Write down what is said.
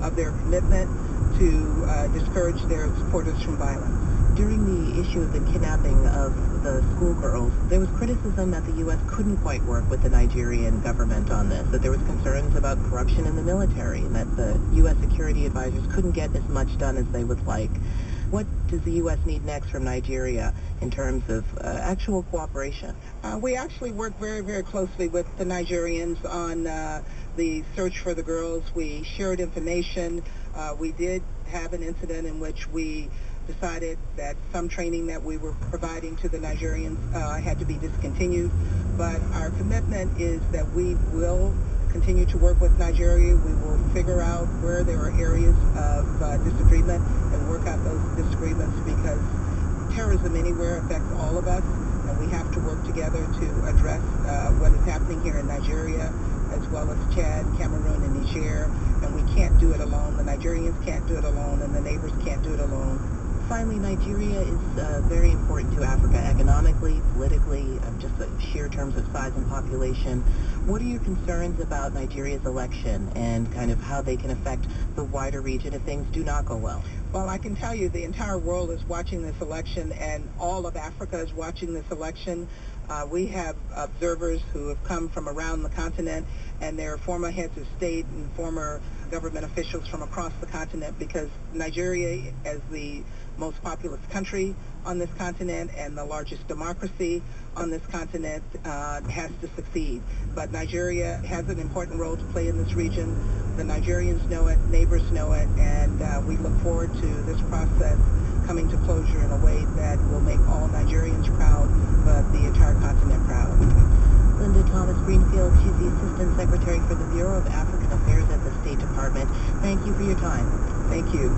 of their commitment to discourage their supporters from violence. During the issue of the kidnapping of the schoolgirls, there was criticism that the U.S. couldn't quite work with the Nigerian government on this, that there was concerns about corruption in the military, and that the U.S. security advisors couldn't get as much done as they would like. What does the U.S. need next from Nigeria in terms of actual cooperation? We actually work very, very closely with the Nigerians on the search for the girls. We shared information. We did have an incident in which we decided that some training that we were providing to the Nigerians had to be discontinued. But our commitment is that we will continue to work with Nigeria. We will figure out where there are areas of disagreement and work out those disagreements, because terrorism anywhere affects all of us, and we have to work together to address what is happening here in Nigeria, as well as Chad, Cameroon, and Niger. And we can't do it alone. The Nigerians can't do it alone, and the neighbors can't do it alone. Finally, Nigeria is very important to Africa economically, politically, just the sheer terms of size and population. What are your concerns about Nigeria's election and kind of how they can affect the wider region if things do not go well? Well, I can tell you the entire world is watching this election, and all of Africa is watching this election. We have observers who have come from around the continent, and they're former heads of state and former government officials from across the continent, because Nigeria, as the most populous country on this continent and the largest democracy on this continent, has to succeed. But Nigeria has an important role to play in this region. The Nigerians know it, neighbors know it, and we look forward to this process coming to closure in a way that will make all Nigerians proud, but the entire continent proud. Linda Thomas Greenfield, she's the Assistant Secretary for the Bureau of African Affairs at the State Department. Thank you for your time. Thank you.